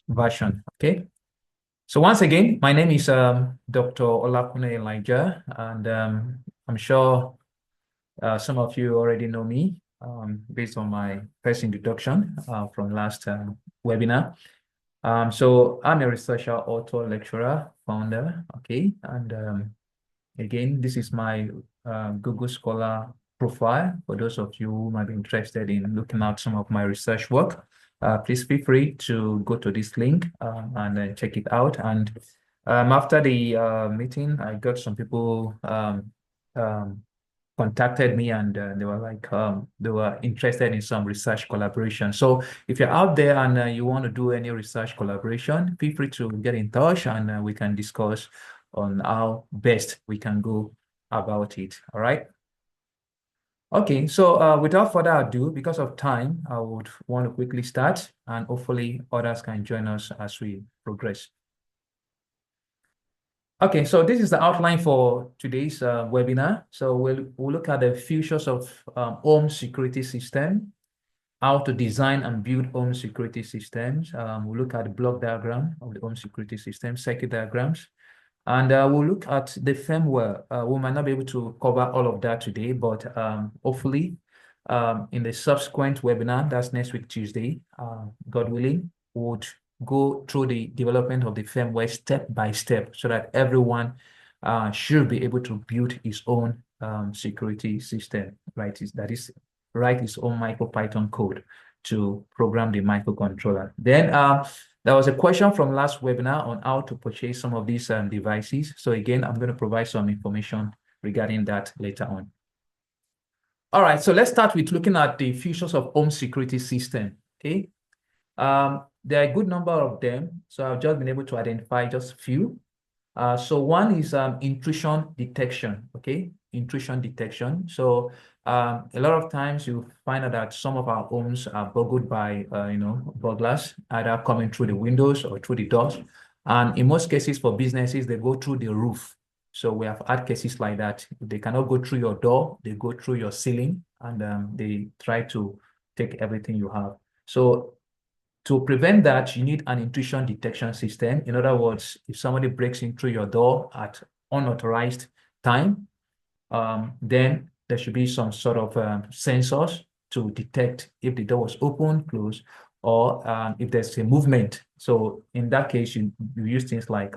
version. Okay. So once again, my name is Dr. Olakune Elijah, and I'm sure some of you already know me based on my first introduction from last webinar. So I'm a researcher, author, lecturer, founder. Okay, and again, this is my Google Scholar profile for those of you who might be interested in looking at some of my research work. Please feel free to go to this link and check it out. And after the meeting, I got some people um, contacted me and they were like, they were interested in some research collaboration. So if you're out there and you want to do any research collaboration, feel free to get in touch and we can discuss on how best we can go about it. All right. Okay, so without further ado, because of time, I would want to quickly start and hopefully others can join us as we progress. Okay, so this is the outline for today's webinar. So we'll look at the futures of home security system, how to design and build home security systems. We'll look at the block diagram of the home security system, circuit diagrams, and we'll look at the firmware. We might not be able to cover all of that today, but hopefully in the subsequent webinar, that's next week, Tuesday, God willing, would go through the development of the firmware step by step so that everyone should be able to build his own security system, right? That is, write his own MicroPython code to program the microcontroller. Then there was a question from last webinar on how to purchase some of these devices. So again, I'm going to provide some information regarding that later on. All right, so let's start with looking at the features of home security system. Okay, there are a good number of them. So I've just been able to identify just a few. So one is intrusion detection. Okay, intrusion detection. So a lot of times you find out that some of our homes are burgled by burglars, either coming through the windows or through the doors. And in most cases for businesses, they go through the roof. So we have had cases like that. They cannot go through your door, they go through your ceiling and they try to take everything you have. So to prevent that, you need an intrusion detection system. In other words, if somebody breaks in through your door at unauthorized time, then there should be some sort of sensors to detect if the door was open, closed, or if there's a movement. So in that case, you use things like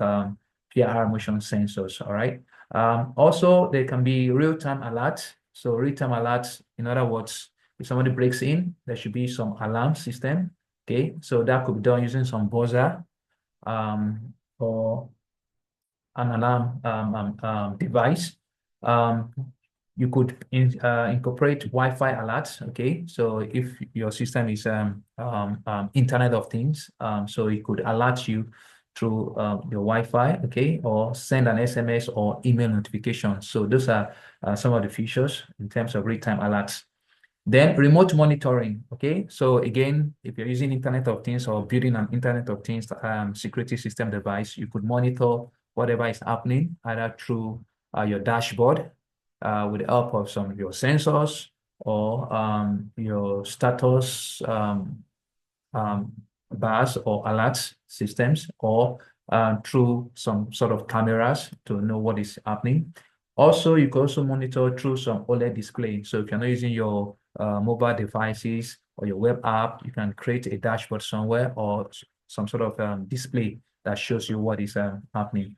PIR motion sensors, all right? Also, there can be real-time alerts. So real-time alerts, in other words, if somebody breaks in, there should be some alarm system. Okay, so that could be done using some buzzer or an alarm device. You could incorporate Wi-Fi alerts. Okay, so if your system is Internet of Things, so it could alert you through your Wi-Fi. Okay, or send an SMS or email notification. So those are some of the features in terms of real-time alerts. Then remote monitoring, okay? So again, if you're using Internet of Things or building an Internet of Things security system device, you could monitor whatever is happening either through your dashboard with the help of some of your sensors or your status bars or alert systems or through some sort of cameras to know what is happening. Also, you can also monitor through some OLED display. So if you're not using your mobile devices or your web app, you can create a dashboard somewhere or some sort of display that shows you what is happening.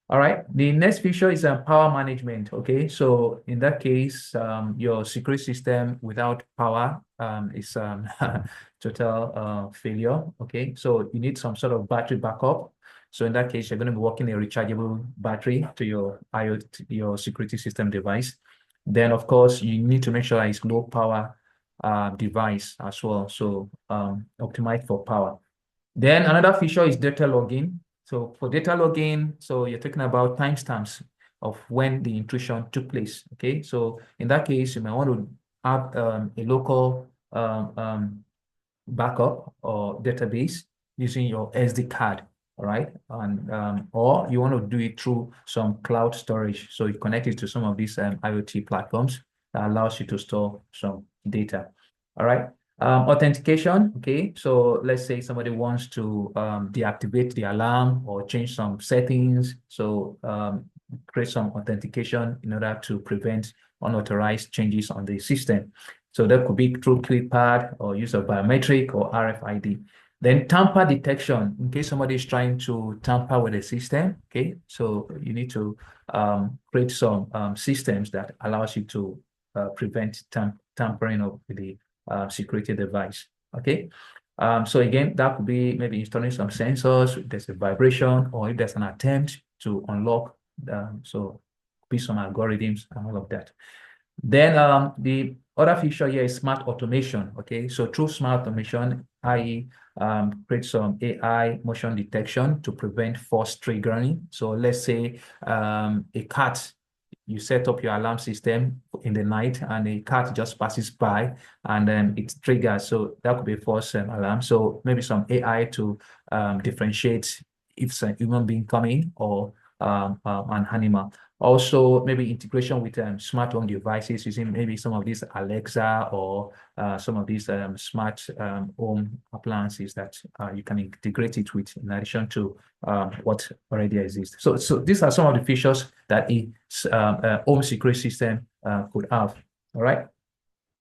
All right, the next feature is power management. Okay, so in that case, your security system without power is total failure. Okay, so you need some sort of battery backup. So in that case, you're going to be working a rechargeable battery to your IoT, your security system device. Then, of course, you need to make sure it's low power device as well. So optimize for power. Then another feature is data logging. So for data logging, so you're talking about timestamps of when the intrusion took place. Okay, so in that case, you might want to have a local backup or database using your SD card. All right, and or you want to do it through some cloud storage. So you connect it to some of these IoT platforms that allows you to store some data. All right. Authentication, okay. So let's say somebody wants to deactivate the alarm or change some settings. So create some authentication in order to prevent unauthorized changes on the system. So that could be through keypad or use of biometric or RFID. Then tamper detection, in case somebody is trying to tamper with the system, okay. So you need to create some systems that allows you to prevent tampering of the security device. Okay. So again, that could be maybe installing some sensors, if there's a vibration, or if there's an attempt to unlock. So be some algorithms and all of that. Then the other feature here is smart automation. Okay, so through smart automation, i.e., create some AI motion detection to prevent force triggering. So let's say a cat, you set up your alarm system in the night and a cat just passes by and then it triggers. So that could be a false alarm. So maybe some AI to differentiate if it's a human being coming or an animal. Also, maybe integration with smart home devices using maybe some of these Alexa or some of these smart home appliances that you can integrate it with in addition to what already exists. So these are some of the features that a home security system could have. All right.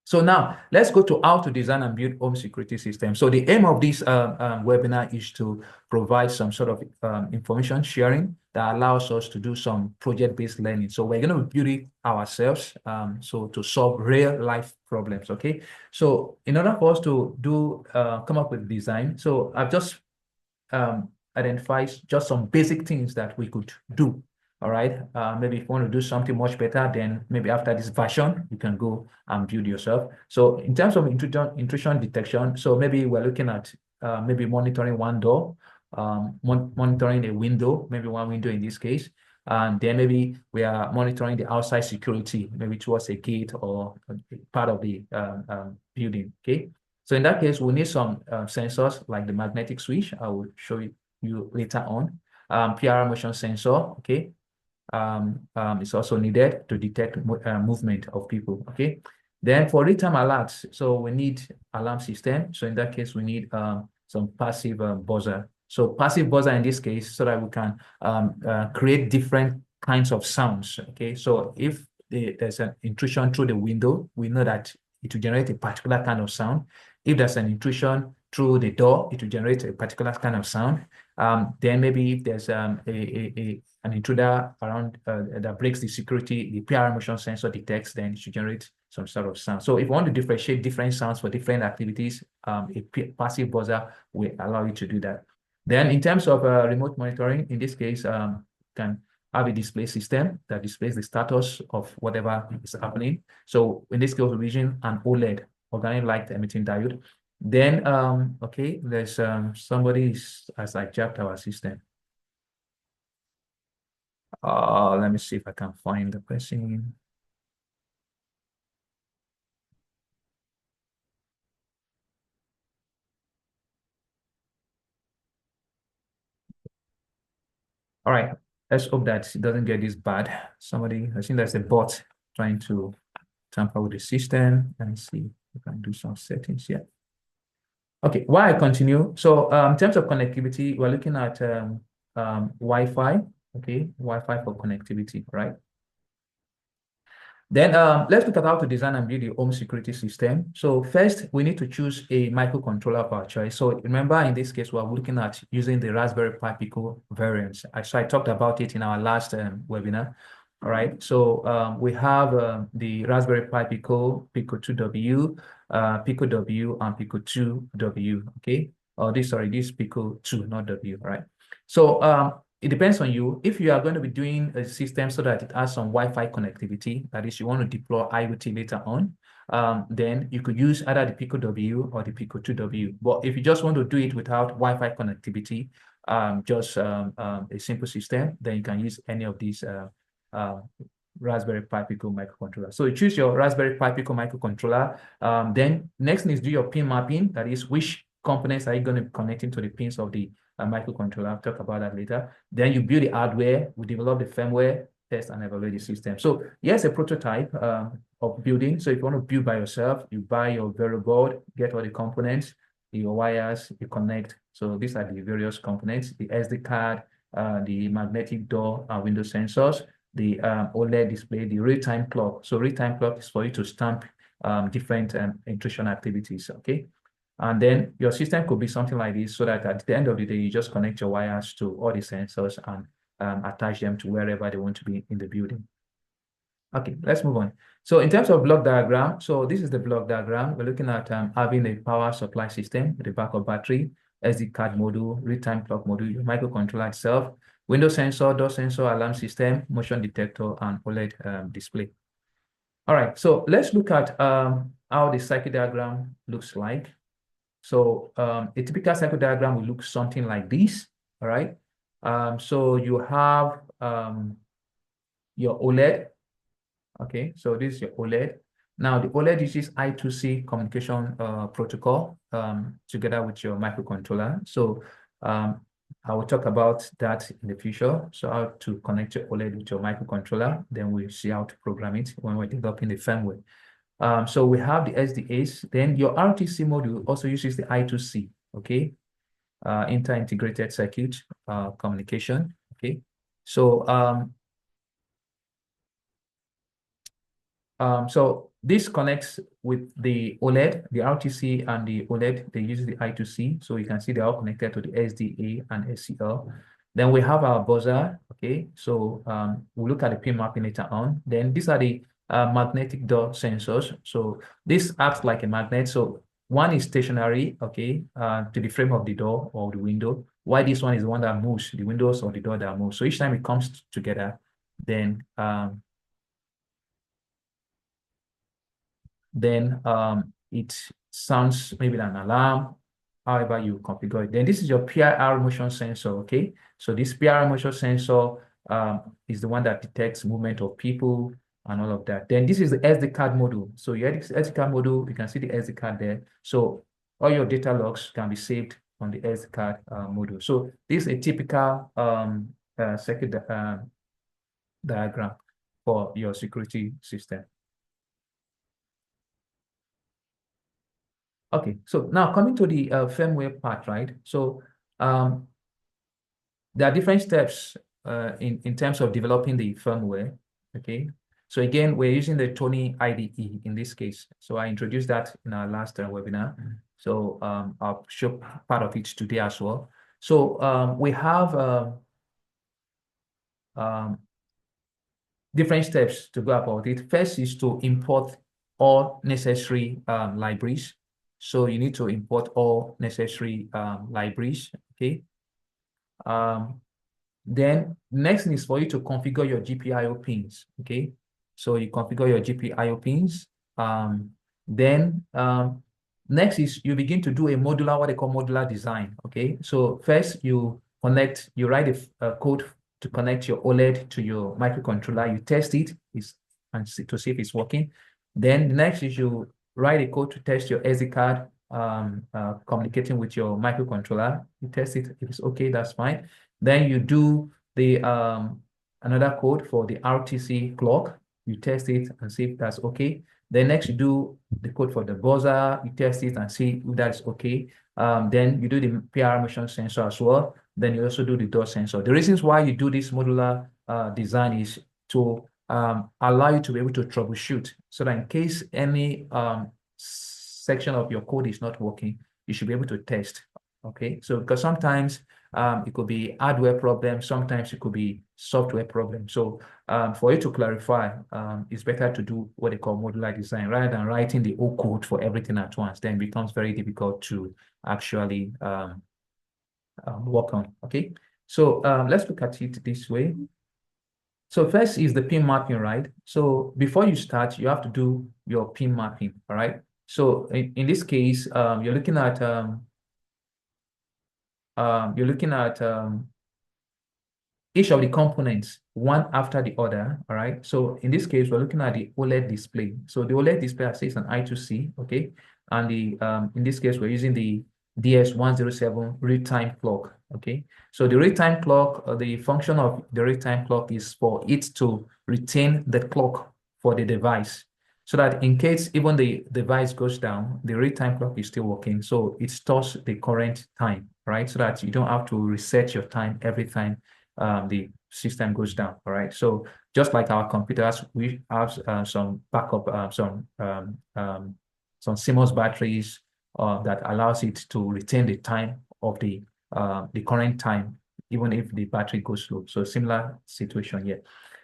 So now let's go to how to design and build home security systems. So the aim of this webinar is to provide some sort of information sharing that allows us to do some project-based learning. So we're going to build it ourselves, so to solve real life problems. Okay. So in order for us to do come up with design, so I've just identified just some basic things that we could do. All right. Maybe if you want to do something much better, then maybe after this version, you can go and build yourself. So in terms of intrusion detection, so maybe we're looking at maybe monitoring one door, monitoring a window, maybe one window in this case. And then maybe we are monitoring the outside security, maybe towards a gate or part of the building. Okay. So in that case, we need some sensors like the magnetic switch. I will show you later on. PR motion sensor. Okay. Is also needed to detect movement of people. Okay. Then for real-time alerts, so we need alarm system. So in that case, we need some passive buzzer. So passive buzzer in this case, so that we can create different kinds of sounds. Okay. So if there's an intrusion through the window, we know that it will generate a particular kind of sound. If there's an intrusion through the door, it will generate a particular kind of sound. Then maybe if there's an intruder around that breaks the security, the PR motion sensor detects, then it should generate some sort of sound. So if you want to differentiate different sounds for different activities, a passive buzzer will allow you to do that. Then in terms of remote monitoring, in this case, can have a display system that displays the status of whatever is happening. So in this case, we're using an OLED, organic light emitting diode. Then, okay, there's somebody has hijacked our system. Let me see if I can find the person. All right, let's hope that it doesn't get this bad. Somebody, I think there's a bot trying to tamper with the system. Let me see if I can do some settings here. Okay, while I continue, so in terms of connectivity, we're looking at Wi-Fi, okay, Wi-Fi for connectivity, right? Then let's look at how to design and build a home security system. So first, we need to choose a microcontroller of our choice. So remember, in this case, we're looking at using the Raspberry Pi Pico variants. So I talked about it in our last webinar. All right, so we have the Raspberry Pi Pico, Pico 2W, Pico W, and Pico 2W, okay? Oh, this Pico 2, not W, all right? So it depends on you. If you are going to be doing a system so that it has some Wi-Fi connectivity, that is, you want to deploy IoT later on, then you could use either the Pico W or the Pico 2W. But if you just want to do it without Wi-Fi connectivity, just a simple system, then you can use any of these Raspberry Pi Pico microcontroller. So you choose your Raspberry Pi Pico microcontroller. Then next thing is do your pin mapping. That is, which components are you going to be connecting to the pins of the microcontroller. I'll talk about that later. Then you build the hardware. We develop the firmware. test and evaluate the system. So here's a prototype of building. So if you want to build by yourself, you buy your very board, get all the components, your wires, you connect. So these are the various components, the SD card, the magnetic door and window sensors, the OLED display, the real-time clock. So real-time clock is for you to stamp different intrusion activities, okay? And then your system could be something like this, so that at the end of the day, you just connect your wires to all the sensors and attach them to wherever they want to be in the building. Okay, let's move on. So in terms of block diagram, so this is the block diagram. We're looking at having a power supply system with a backup battery, SD card module, real-time clock module, your microcontroller itself, window sensor, door sensor, alarm system, motion detector, and OLED display. All right, so let's look at how the circuit diagram looks like. So a typical circuit diagram will look something like this, all right? So you have your OLED, okay? So this is your OLED. Now the OLED uses I2C communication protocol together with your microcontroller. So I will talk about that in the future. So how to connect your OLED with your microcontroller, then we'll see how to program it when we're developing the firmware. So we have the SDAs. Then your RTC module also uses the I2C, okay? Inter-integrated circuit communication, okay? So so this connects with the OLED, the RTC and the OLED, they use the I2C. So you can see they're all connected to the SDA and SCL. Then we have our buzzer, okay? So we'll look at the pin mapping later on. Then these are the magnetic door sensors. So this acts like a magnet. So one is stationary, okay, to the frame of the door or the window, while this one is the one that moves, the windows or the door that moves. So each time it comes together, then it sounds maybe an alarm, however you configure it. Then this is your PIR motion sensor, okay? So this PIR motion sensor is the one that detects movement of people and all of that. Then this is the SD card module. So your SD card module, you can see the SD card there. So all your data logs can be saved on the SD card module. So this is a typical circuit diagram for your security system. Okay, so now coming to the firmware part, right? So there are different steps in terms of developing the firmware, okay? So again, we're using the Tony IDE in this case. So I introduced that in our last webinar. So I'll show part of it today as well. So we have different steps to go about it. First is to import all necessary libraries. So you need to import all necessary libraries, okay? Then next thing is for you to configure your GPIO pins, okay? So you configure your GPIO pins. Then next is you begin to do a modular, what they call modular design, okay? So first you write a code to connect your OLED to your microcontroller. You test it and to see if it's working. Then the next is you write a code to test your SD card communicating with your microcontroller. You test it. If it's okay, that's fine. Then you do the another code for the RTC clock. You test it and see if that's okay. Then next you do the code for the buzzer. You test it and see if that's okay. Then you do the PR motion sensor as well. Then you also do the door sensor. The reasons why you do this modular design is to allow you to be able to troubleshoot, so that in case any section of your code is not working, you should be able to test, okay? So because sometimes it could be hardware problem, sometimes it could be software problem. So for you to clarify, it's better to do what they call modular design rather than writing the whole code for everything at once. Then it becomes very difficult to actually work on, okay? So let's look at it this way. So first is the pin mapping, right? So before you start, you have to do your pin mapping, all right? So in this case, you're looking at each of the components one after the other, all right? So in this case, we're looking at the OLED display. So the OLED display, I say, is an I2C, okay? And the in this case, we're using the DS107 real-time clock. Okay, so the real-time clock, the function of the real-time clock is for it to retain the clock for the device, so that in case even the device goes down, the real-time clock is still working. So it stores the current time, right? So that you don't have to reset your time every time the system goes down. All right. So just like our computers, we have some backup, some CMOS batteries that allows it to retain the time of the current time, even if the battery goes low. So similar situation here.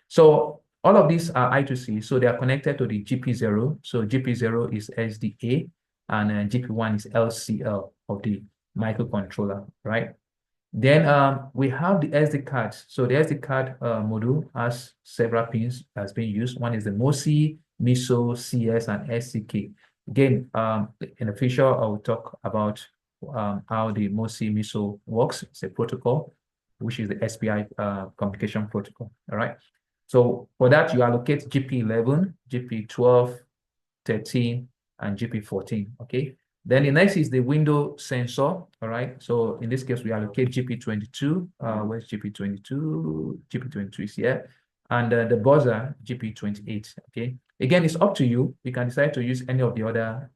So all of these are I2C, so they are connected to the GP0. So GP0 is SDA, and GP1 is LCL of the microcontroller, right? Then we have the SD cards. So the SD card module has several pins that's being used. One is the MOSI, MISO, CS, and SCK. Again, in the future, I will talk about how the MOSI, MISO works. It's a protocol, which is the SPI communication protocol. All right. So for that, you allocate GP11, GP12, 13, and GP14. Okay. Then the next is the window sensor. All right. So in this case, we allocate GP22. Where's GP22? GP22 is here. And the buzzer, GP28. Okay. Again, it's up to you. You can decide to use any of the other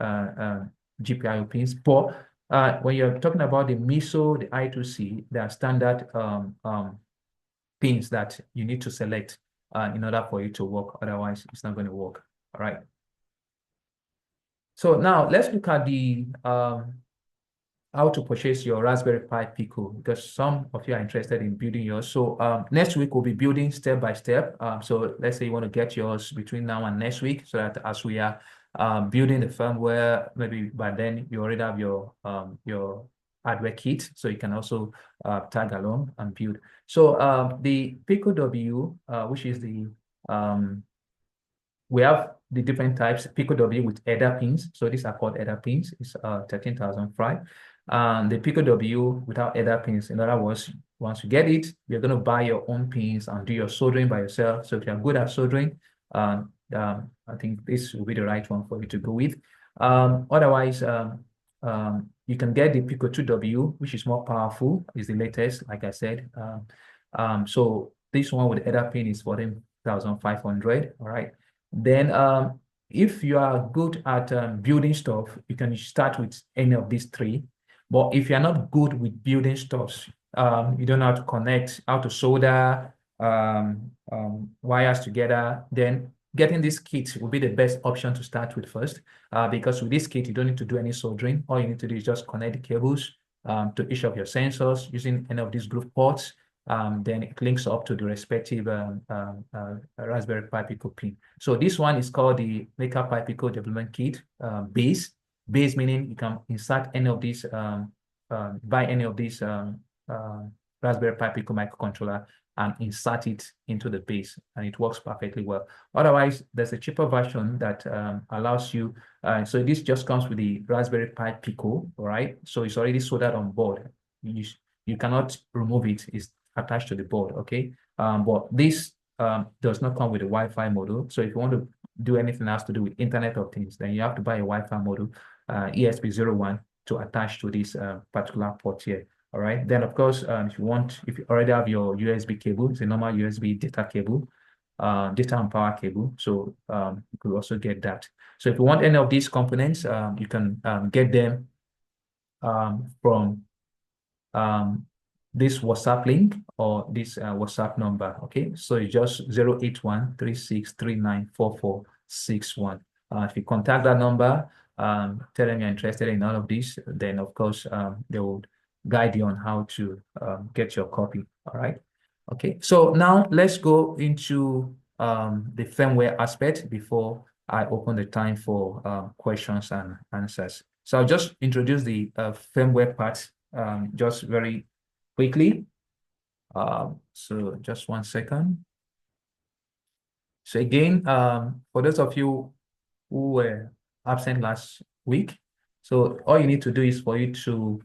GPIO pins. But when you're talking about the MISO, the I2C, there are standard pins that you need to select in order for it to work. Otherwise, it's not going to work. All right. So now let's look at the how to purchase your Raspberry Pi Pico, because some of you are interested in building yours. So next week we'll be building step by step. So let's say you want to get yours between now and next week, so that as we are building the firmware, maybe by then you already have your hardware kit, so you can also tag along and build. So the Pico W, which is the we have the different types, Pico W with header pins. So these are called header pins. It's 13,005. And the Pico W without header pins. In other words, once you get it, you're going to buy your own pins and do your soldering by yourself. So if you're good at soldering, I think this will be the right one for you to go with. Otherwise, you can get the Pico 2W, which is more powerful, is the latest, like I said. So this one with the header pin is 14,500. All right. Then if you are good at building stuff, you can start with any of these three. But if you're not good with building stuff, you don't know how to connect, how to solder wires together, then getting this kit will be the best option to start with first. Because with this kit, you don't need to do any soldering. All you need to do is just connect the cables to each of your sensors using any of these groove ports. Then it links up to the respective Raspberry Pi Pico pin. So this one is called the Maker Pi Pico Development Kit base. Base meaning you can insert any of these, buy any of these Raspberry Pi Pico microcontroller and insert it into the base, and it works perfectly well. Otherwise, there's a cheaper version that allows you. So this just comes with the Raspberry Pi Pico, all right? So it's already soldered on board. You cannot remove it. It's attached to the board, okay? But this does not come with a Wi-Fi module. So if you want to do anything else to do with Internet of Things, then you have to buy a Wi-Fi module, ESP01, to attach to this particular port here. All right. Then, of course, if you already have your USB cable, it's a normal USB data cable, data and power cable. So you could also get that. So if you want any of these components, you can get them from this WhatsApp link or this WhatsApp number. Okay. So it's just 08136394461. If you contact that number, tell them you're interested in all of this, then of course they will guide you on how to get your copy. All right. Okay. So now let's go into the firmware aspect before I open the time for questions and answers. So I'll just introduce the firmware part just very quickly. So just 1 second. So again, for those of you who were absent last week, so all you need to do is for you to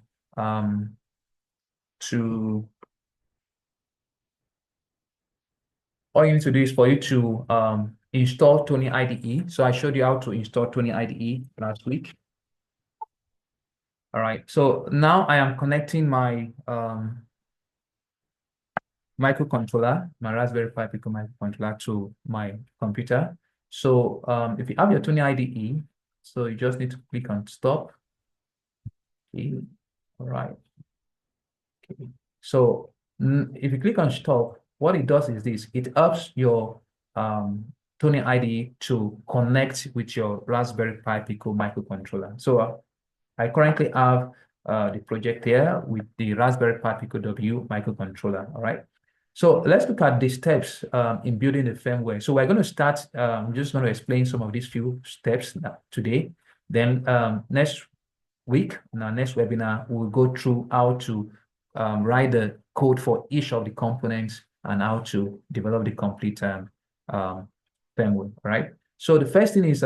install Tony IDE. So I showed you how to install Tony IDE last week. All right. So now I am connecting my microcontroller, my Raspberry Pi Pico microcontroller to my computer. So if you have your Tony IDE, so you just need to click on stop. Okay. All right. Okay. So if you click on stop, what it does is this: it helps your Tony IDE to connect with your Raspberry Pi Pico microcontroller. So I currently have the project here with the Raspberry Pi Pico W microcontroller. All right. So let's look at the steps in building the firmware. So we're going to start. I'm just going to explain some of these few steps today. Then next week, in our next webinar, we'll go through how to write the code for each of the components and how to develop the complete firmware. Right. So the first thing is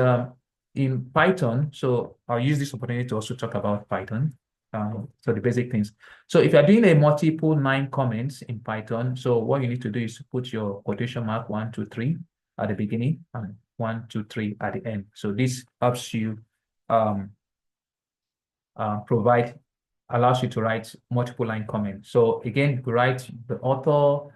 in Python. So I'll use this opportunity to also talk about Python. So the basic things. So if you're doing a multiple line comments in Python, so what you need to do is to put your quotation mark 1, 2, 3 at the beginning and 1, 2, 3 at the end. So this helps you allows you to write multiple line comments. So again, you write the author.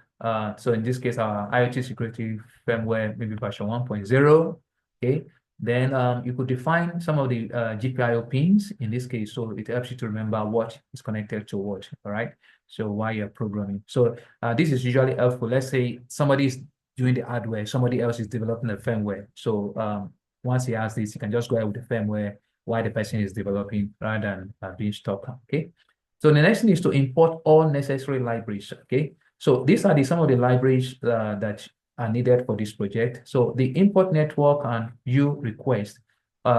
So in this case, our IoT security firmware, maybe version 1.0. Okay. Then you could define some of the GPIO pins in this case. So it helps you to remember what is connected to what. All right. So while you're programming. So this is usually helpful. Let's say somebody is doing the hardware, somebody else is developing the firmware. So once he has this, you can just go ahead with the firmware while the person is developing rather than being stuck. Okay. So the next thing is to import all necessary libraries. Okay. So these are some of the libraries that are needed for this project. So the import network and view request.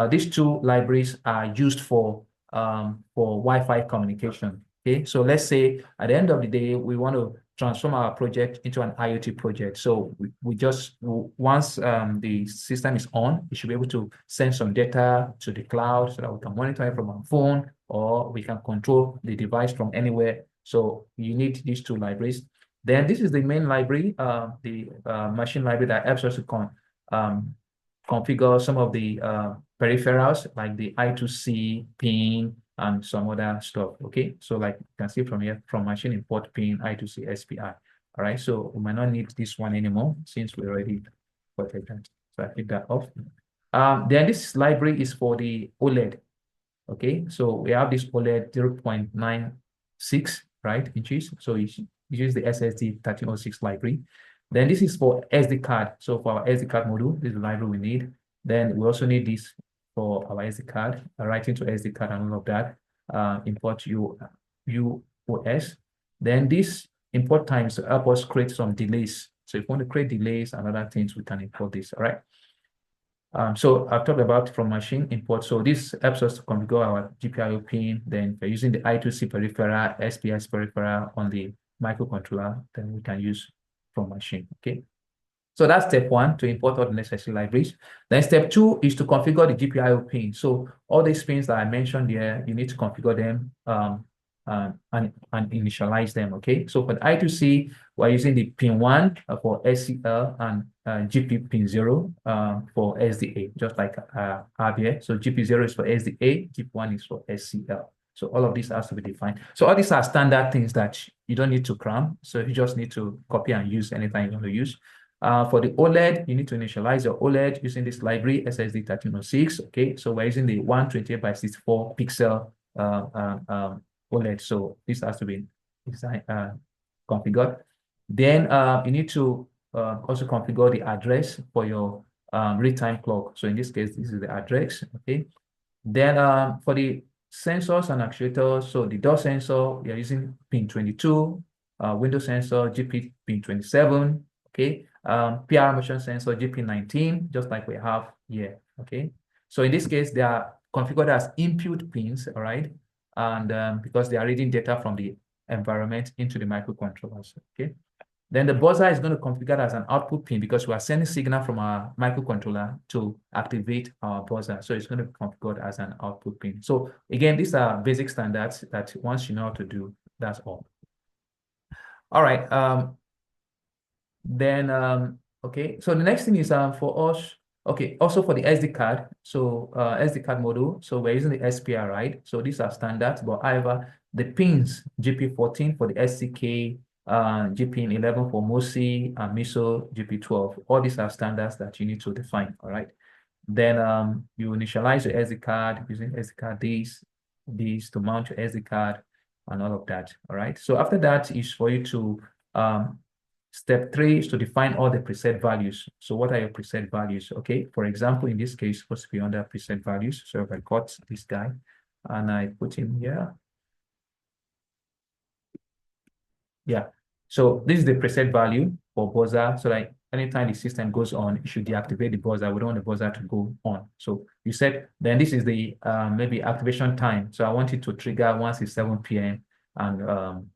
These two libraries are used for Wi-Fi communication. Okay. So let's say at the end of the day, we want to transform our project into an IoT project. So we just, once the system is on, we should be able to send some data to the cloud so that we can monitor it from our phone, or we can control the device from anywhere. So you need these two libraries. Then this is the main library, the machine library that helps us to configure some of the peripherals like the I2C pin and some other stuff. Okay, so like you can see from here, from machine import pin I2C SPI. All right, so we might not need this one anymore since we already imported that. So I take that off. Then this library is for the OLED. Okay, so we have this OLED 0.96 right inches. So you use the SSD 1306 library. Then this is for SD card. So for our SD card module, this is the library we need. Then we also need this for our SD card, writing to SD card and all of that. Import UOS. Then this import times to help us create some delays. So if we want to create delays and other things, we can import this. All right. So I've talked about from machine import. So this helps us to configure our GPIO pin. Then we're using the I2C peripheral, SPS peripheral on the microcontroller, then we can use from machine. Okay. So that's step one, to import all the necessary libraries. Then step two is to configure the GPIO pin. So all these pins that I mentioned here, you need to configure them and initialize them. Okay. So for the I2C, we're using the pin 1 for SCL and GP pin 0 for SDA, just like I have here. So GP 0 is for SDA, GP 1 is for SCL. So all of this has to be defined. So all these are standard things that you don't need to cram. So you just need to copy and use anytime you want to use. For the OLED, you need to initialize your OLED using this library, SSD 1306. Okay, so we're using the 128 by 64 pixel OLED. So this has to be configured. Then you need to also configure the address for your real-time clock. So in this case, this is the address. Okay. Then for the sensors and actuators, so the door sensor, we are using pin 22, window sensor, GP pin 27. Okay. PR motion sensor GP19, just like we have here. Okay. So in this case, they are configured as input pins, all right? And because they are reading data from the environment into the microcontrollers. Okay. Then the buzzer is going to configure as an output pin because we are sending signal from our microcontroller to activate our buzzer. So it's going to be configured as an output pin. So again, these are basic standards that once you know how to do, that's all. All right. Then, okay. So the next thing is for us Okay, also for the SD card, so SD card model, so we're using the SPR, right? So these are standards, but however, the pins GP14 for the SCK, GP11 for MOSI, and MISO GP12, all these are standards that you need to define, all right? Then you initialize your SD card using SD card these to mount your SD card and all of that, all right? So after that is for you to step 3 is to define all the preset values. So what are your preset values? Okay, for example, in this case, supposed to be under preset values. So if I got this guy and I put him here. Yeah. So this is the preset value for buzzer. So like anytime the system goes on, you should deactivate the buzzer. We don't want the buzzer to go on. So you said, then this is the maybe activation time. So I want it to trigger once it's 7 p.m. and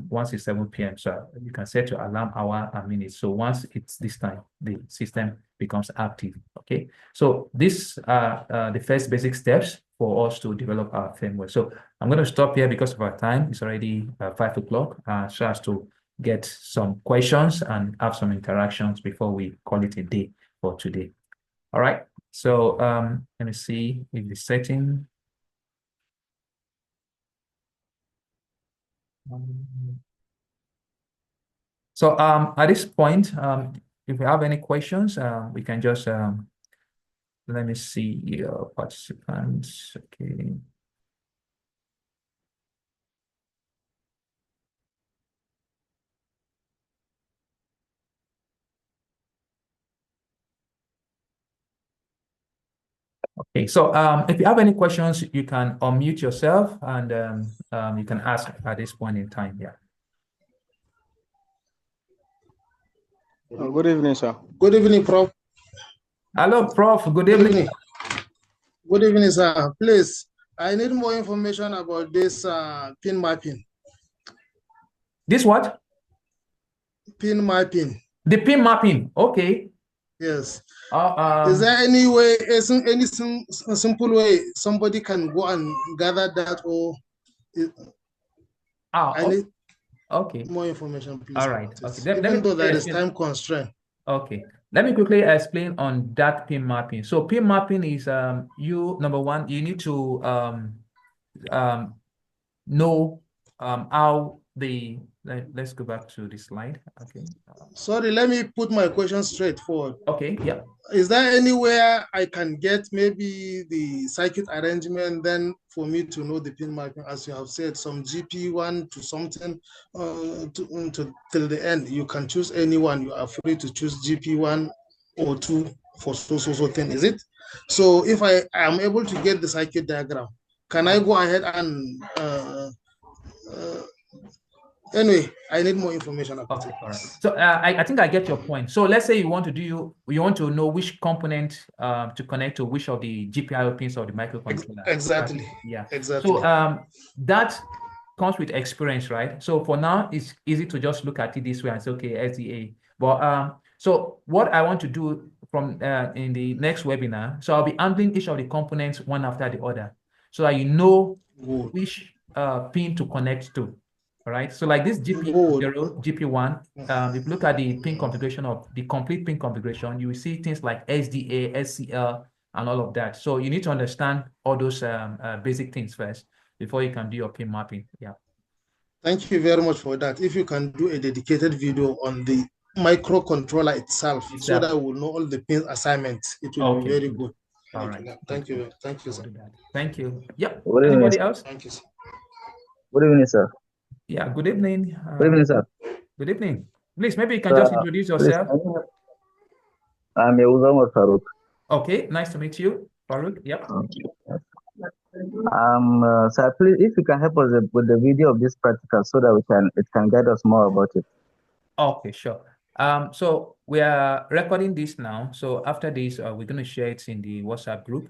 once it's 7 p.m. So you can set your alarm hour and minutes. So once it's this time, the system becomes active. Okay. So these are the first basic steps for us to develop our firmware. So I'm going to stop here because of our time. It's already 5 o'clock, so as to get some questions and have some interactions before we call it a day for today. All right. So let me see if the setting. So at this point, if you have any questions, we can just let me see your participants. Okay. Okay, so if you have any questions, you can unmute yourself and you can ask at this point in time. Yeah. Good evening, sir. Good evening, Prof. Hello, Prof. Good evening. Good evening, sir. Please, I need more information about this pin mapping. This what? Pin mapping. The pin mapping. Okay. Yes. Is there any way, any simple way somebody can go and gather that, or I need more information, please. All right. Okay. Even though there is time constraint. Okay. Let me quickly explain on that pin mapping. So pin mapping is number one, you need to know how the let's go back to the slide. Okay. Sorry, let me put my question straight forward. Okay. Yeah. Is there anywhere I can get maybe the circuit arrangement then for me to know the pin mapping, as you have said, some GP1 to something till the end? You can choose anyone. You are free to choose GP1 or 2 for so thing. Is it? So if I am able to get the circuit diagram, can I go ahead and anyway, I need more information about it. All right. So I think I get your point. So let's say you want to know which component to connect to which of the GPIO pins of the microcontroller. Exactly. Right? Yeah. Exactly. So that comes with experience, right? So for now, it's easy to just look at it this way and say, okay, SDA. But so what I want to do from in the next webinar, so I'll be handling each of the components one after the other, so that you know which pin to connect to. All right. So like this GP0, GP1, if you look at the pin configuration of the complete pin configuration, you will see things like SDA, SCL, and all of that. So you need to understand all those basic things first before you can do your pin mapping. Yeah. Thank you very much for that. If you can do a dedicated video on the microcontroller itself, so that we'll know all the pin assignments, it will be very good. All right. Thank you. Thank you, sir. Thank you. Yep. Anybody else? Thank you, sir. Good evening, sir. Yeah, good evening. Good evening, sir. Good evening. Please, maybe you can just introduce yourself. I'm Uzama Farouk. Okay, nice to meet you, Farouk. Yep. Sir, please, if you can help us with the video of this practical so that it can guide us more about it. Okay, sure. So we are recording this now. So after this, we're going to share it in the WhatsApp group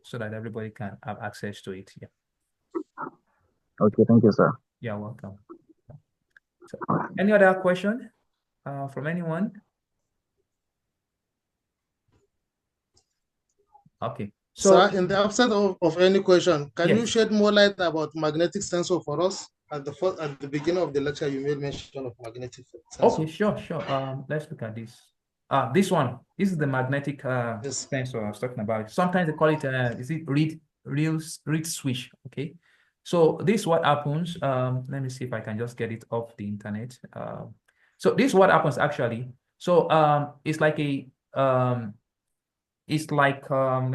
so that everybody can have access to it. Yeah. Okay, thank you, sir. You're welcome. So, any other question from anyone? Okay. So, sir, in the absence of any question, can you shed more light about magnetic sensor for us? At the beginning of the lecture, you made mention of magnetic sensor. Okay, sure. Let's look at this. This is the magnetic Yes. sensor I was talking about. Sometimes they call it is it reed switch. Okay. So this is what happens. Let me see if I can just get it off the internet. So this is what happens actually. So it's like let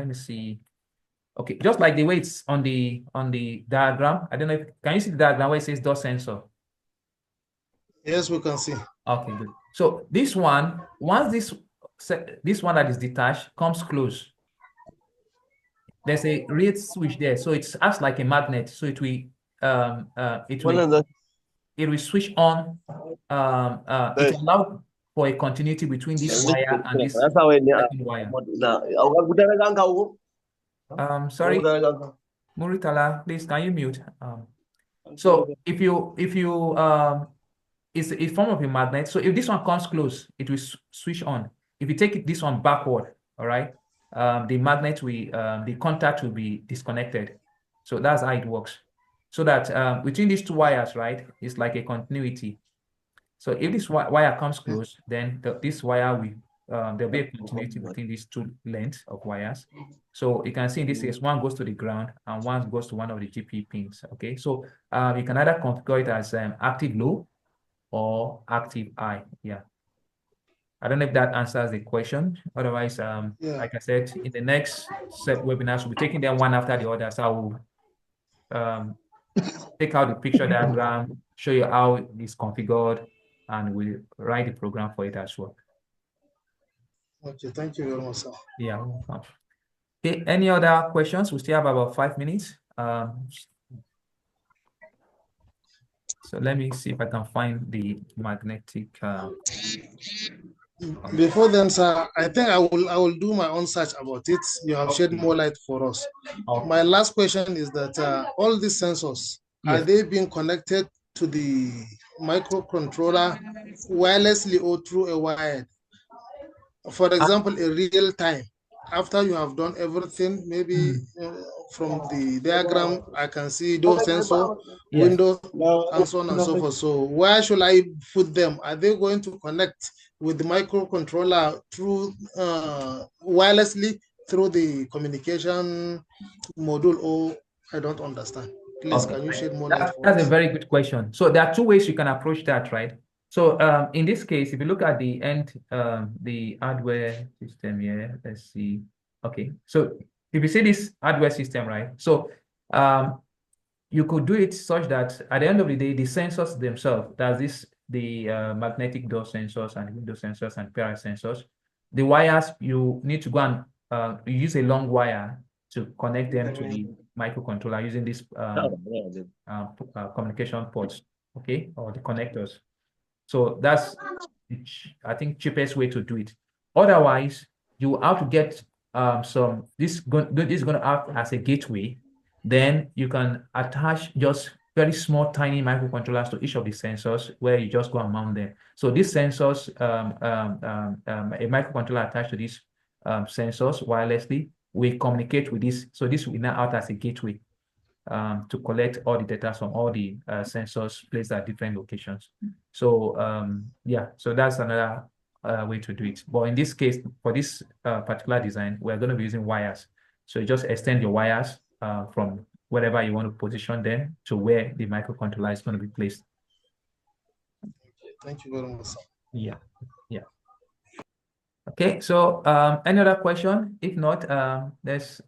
me see. Okay, just like the way it's on the diagram. I don't know if can you see the diagram where it says dot sensor? Yes, we can see. Okay, good. So this one, once this one that is detached comes close, there's a reed switch there. So it acts like a magnet. So it will switch on. It allows for a continuity between this wire and this second wire. Sorry, Muritala, please can you mute? So if you it's a form of a magnet. So if this one comes close, it will switch on. If you take this one backward, all right, the magnet will the contact will be disconnected. So that's how it works. So that between these two wires, right, it's like a continuity. So if this wire comes close, then this wire will there'll be a continuity between these two lengths of wires. So you can see in this case, one goes to the ground and one goes to one of the GP pins. Okay, so you can either configure it as active low or active high. Yeah. I don't know if that answers the question. Otherwise, like I said, in the next set webinars, we'll be taking them one after the other. So I will take out the picture diagram, show you how it's configured, and we'll write the program for it as well. Okay, thank you very much, sir. Yeah, welcome. Okay, any other questions? We still have about 5 minutes. So let me see if I can find the magnetic. Before then, sir, I think I will do my own search about it. You have shed more light for us. Okay. My last question is that all these sensors, Yes. are they being connected to the microcontroller wirelessly or through a wire? For example, in real time, after you have done everything, maybe from the diagram, I can see those sensor, Yes. window, and so on and so forth. So where should I put them? Are they going to connect with the microcontroller through wirelessly through the communication module, or I don't understand? Please, Okay. can you shed more light for That's us? a very good question. So there are two ways you can approach that, right? So in this case, if you look at the end, the hardware system here, let's see. Okay, so if you see this hardware system, right? So you could do it such that at the end of the day, the sensors themselves, the magnetic door sensors and window sensors and PRI sensors, the wires, you need to go and you use a long wire to connect them to the microcontroller using this communication ports, okay, or the connectors. So that's I think cheapest way to do it. Otherwise, you have to get this is going to act as a gateway. Then you can attach just very small, tiny microcontrollers to each of the sensors where you just go and mount them. So these sensors, a microcontroller attached to these sensors wirelessly, will communicate with this. So this will now act as a gateway to collect all the data from all the sensors placed at different locations. So yeah, so that's another way to do it. But in this case, for this particular design, we're going to be using wires. So you just extend your wires from wherever you want to position them to where the microcontroller is going to be placed. Thank you very much, sir. Yeah, yeah. Okay, so any other question? If not, let's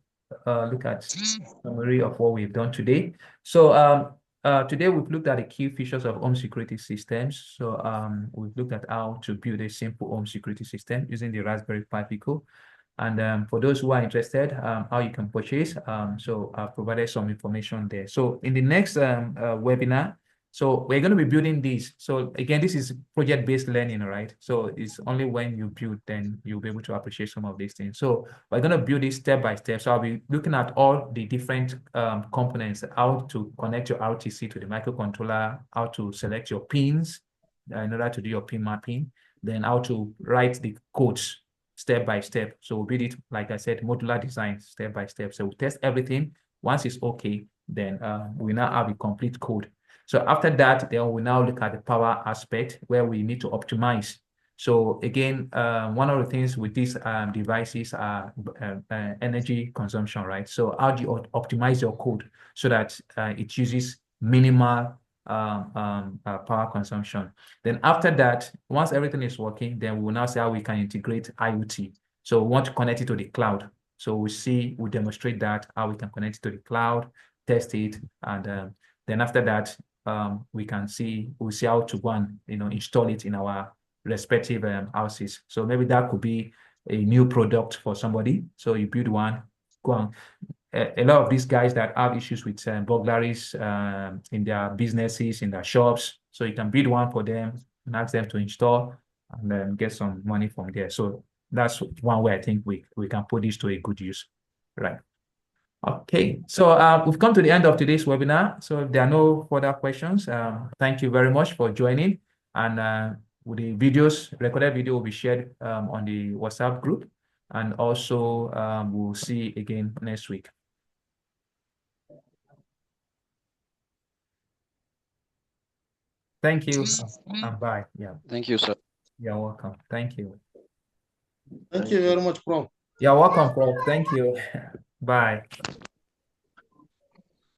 look at summary of what we've done today. So today we've looked at the key features of home security systems. So we've looked at how to build a simple home security system using the Raspberry Pi Pico. And for those who are interested, how you can purchase. So I've provided some information there. So in the next webinar, so we're going to be building these. So again, this is project-based learning, right? So it's only when you build, then you'll be able to appreciate some of these things. So we're going to build this step by step. So I'll be looking at all the different components, how to connect your RTC to the microcontroller, how to select your pins in order to do your pin mapping, then how to write the codes step by step. So we'll build it, like I said, modular design step by step. So we'll test everything. Once it's okay, then we now have a complete code. So after that, then we now look at the power aspect where we need to optimize. So again, one of the things with these devices are energy consumption, right? So how do you optimize your code so that it uses minimal power consumption? Then after that, once everything is working, then we will now see how we can integrate IoT. So we want to connect it to the cloud. So we demonstrate that, how we can connect it to the cloud, test it, and then after that, we'll see how to go and install it in our respective houses. So maybe that could be a new product for somebody. So you build one, go on. A lot of these guys that have issues with burglaries in their businesses, in their shops, so you can build one for them and ask them to install and then get some money from there. So that's one way I think we can put this to a good use, right? Okay, so we've come to the end of today's webinar. So if there are no further questions, thank you very much for joining. And with the recorded video will be shared on the WhatsApp group. And also we'll see again next week. Thank you and bye. Yeah. Thank you, sir. You're welcome. Thank you. Thank you very much, Prof. You're welcome, Prof. Thank you. Bye.